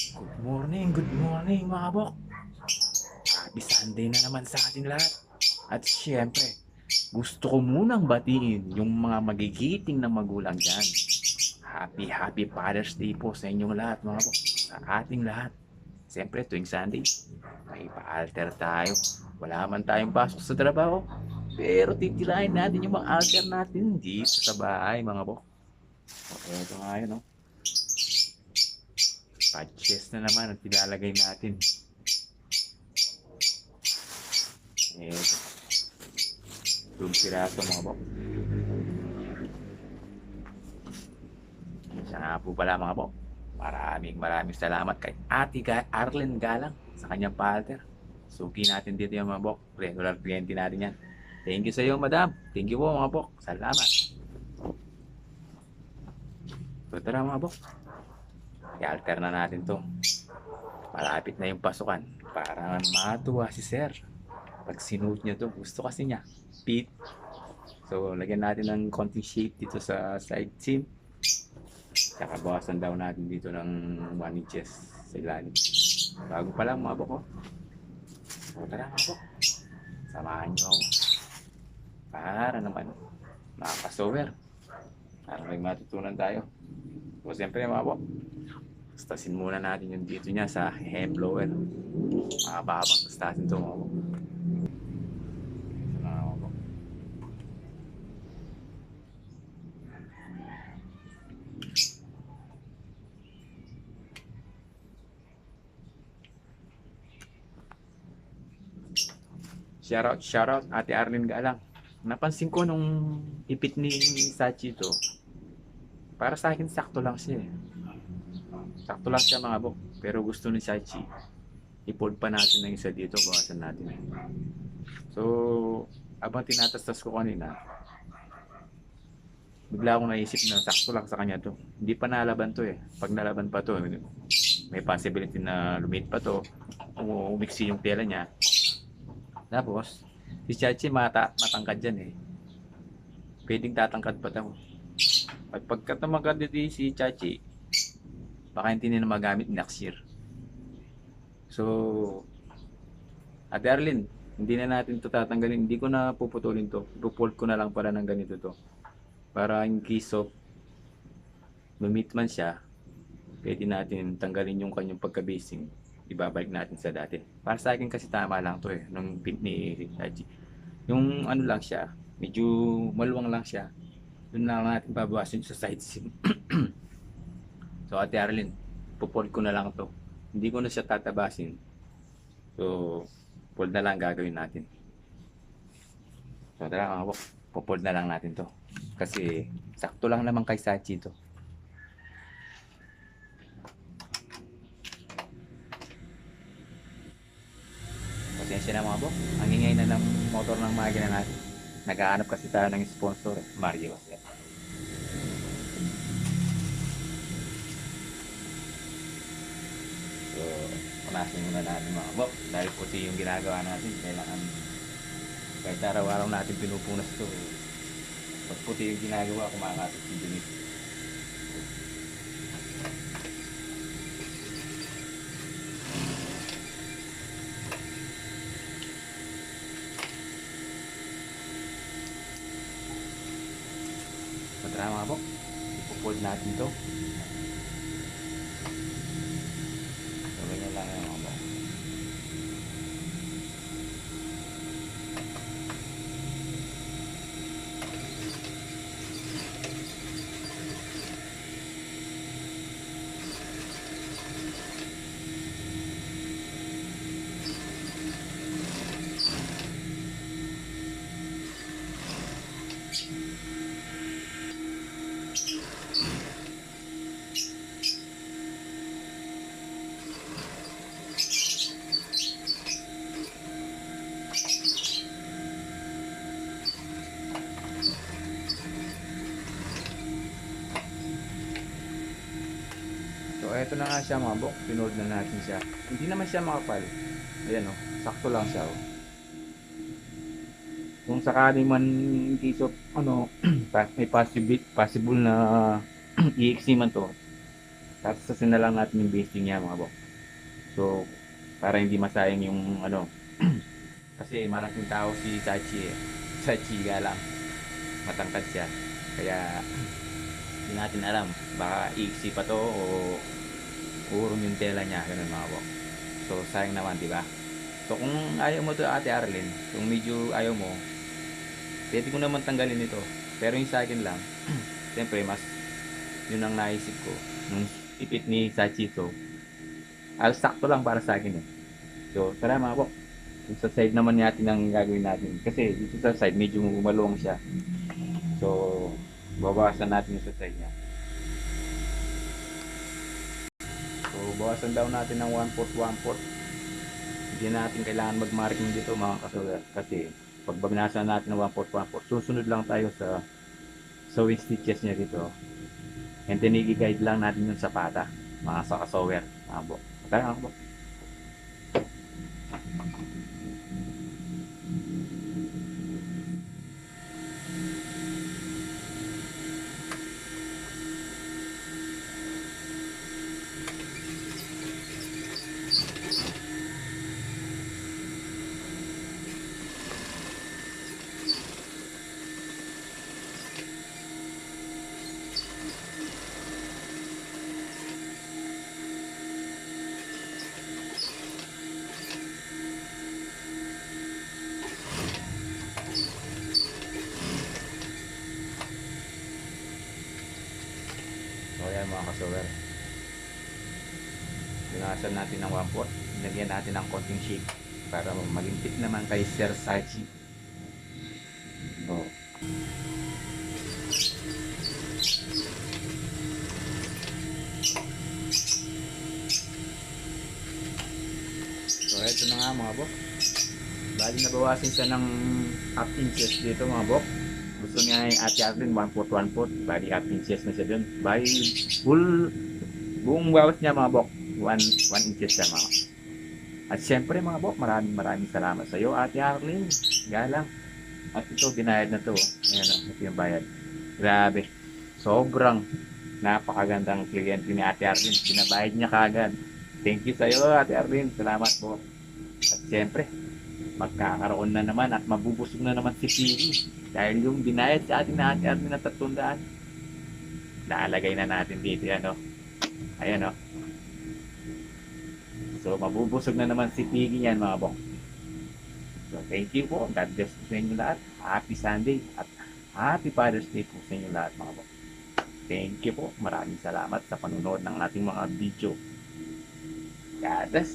Good morning mga bok. Happy Sunday na naman sa ating lahat. At syempre, gusto ko munang batiin yung mga magigiting na magulang dyan. Happy Father's Day po sa inyong lahat mga bok. Sa ating lahat. Siyempre, tuwing Sunday, may pa-alter tayo. Wala man tayong pasok sa trabaho. Pero titilayin natin yung mga alter natin dito sa bahay mga bok. Okay, ito nga yun, no? Pa-chest na naman ang tilalagay natin. Eh, Yung piraso mga bok. Siya nga po pala mga bok. Maraming salamat kay Ate Arlen Galang sa kanyang palter. Suki natin dito yung mga bok. Regular cliente natin yan. Thank you sa iyo, madam. Thank you po mga bok. Salamat. So tara mga bok. I-alter na natin to. Malapit na yung pasukan. Para matuwa si sir. Pag sinuot niya to, gusto kasi niya. Pit. So lagyan natin ng konting shape dito sa side seam. Tsaka bawasan daw natin dito ng 1 inches sa ilalim. Bago pa lang mga boko. So tara mga boko. Samahan nyo ako. Para naman makakasover. Para may matutunan tayo. So siyempre mga boko. Stasin muna natin yung dito niya sa hem blower. Makababang stasin ito mga boko. Shoutout Ate Arlene Galang. Napansin ko nung ipit ni Sachi ito, para sa akin sakto lang siya eh. Sakto lang siya mga bok. Pero gusto ni Sachi, i-fold pa natin ng isa dito, bawasan natin. So, abang tinatastas ko kanina, bigla akong naisip na sakto lang sa kanya to. Hindi pa nalaban to eh. Pag nalaban pa to, may possibility na lumit pa to, umiksi yung tela niya. Tapos, si Chachi matangkad dyan eh. Pwedeng tatangkad pa daw. At pagka tumangkad dito si Chachi, baka hindi na magamit next year. So, Ate Arlene, hindi na natin to tatanggalin. Hindi ko na puputulin to. Ipupold ko na lang pala ng ganito to. Para in case of lumit man siya, pwede natin tanggalin yung kanyang pagka-basing. Ibabalik natin sa dati. Para sa akin kasi tama lang to eh, nung pin ni Haji. Yung ano lang siya, medyo maluwang lang siya. Doon na natin babawasin sa side seam. So Ate Arlene, pupold ko na lang to. Hindi ko na siya tatabasin. So, fold na lang gagawin natin. So tara mga bok, pupold na lang natin to. Kasi sakto lang naman kay Sachi to. Pasensya na mga bok, ang ingay na ng motor ng makina natin. Naghahanap kasi tayo ng sponsor, Mario. So, punasin muna natin mga bok. Dahil puti yung ginagawa natin, kailangan kahit araw-araw natin pinupunas to. Pag puti yung ginagawa, kumakatot si Junit. Tara mga bok, ipupold natin to. So, ganyan lang yung mga bok. So, eto na nga siya mga bok. Pinold na natin siya. Hindi naman siya makapal. Ayan o. Sakto lang siya o. Kung sakali man in case of, ano, may possible na i-exi man to. Tapos sasin na lang natin yung basting niya mga bok. So, para hindi masayang yung ano. Kasi malaking tao si Sachi eh. Sachi nga lang. Matangkad siya. Kaya, hindi natin alam. Baka iksi pa to o urong yung tela niya. Ganun mga bok. So, sayang naman, di ba? So, kung ayaw mo to Ate Arlene, kung medyo ayaw mo, pwede ko naman tanggalin ito. Pero yung sa akin lang, siyempre, mas yun ang naisip ko. Nung ipit ni Sachi to, sakto lang para sa akin eh. So, tara mga bok. Yung sa side naman natin ang gagawin natin. Kasi dito sa side, medyo maluwang siya. So, babawasan natin yung sa side niya. So, bawasan daw natin ng 1/4, 1/4. Hindi natin kailangan mag-marking dito mga kasulat. Kasi, pag babinasan natin ng 1/4, 1/4, susunod lang tayo sa sewing stitches niya dito. And then, i-guide lang natin yung sapata. Mga sa kasower. Mga bok. Tara mga bok. So, ayan mga kasower. Binasan natin ng 1/4. Lagyan natin ng konting shape para maging fit naman kay Sir Sachi. So, eto na nga mga bok. Bali nabawasan siya ng half inches dito mga bok. Gusto niya yung Ate Arlene 1/4, 1/4. Bali half inches na siya dun. Bali full buong bawas niya mga bok. 1 inches siya mga. At syempre mga bok, maraming salamat sa iyo Ate Arlene. Galang. At ito, binayad na to. Ayan o, ito yung bayad. Grabe. Sobrang napakagandang kliyente ni Ate Arlene. Binabayad niya kagad. Thank you sa iyo Ate Arlene. Salamat po. At syempre, magkakaroon na naman at mabubusog na naman si Pili. Dahil yung binayad sa atin na Ate Arlene na 300, naalagay na natin dito yan o. Ayan o. So, mabubusog na naman si Pili yan mga bong. So, thank you po. God bless po sa inyo lahat. Happy Sunday at Happy Father's Day po sa inyo lahat mga bong. Thank you po. Maraming salamat sa panonood ng ating mga video. God bless.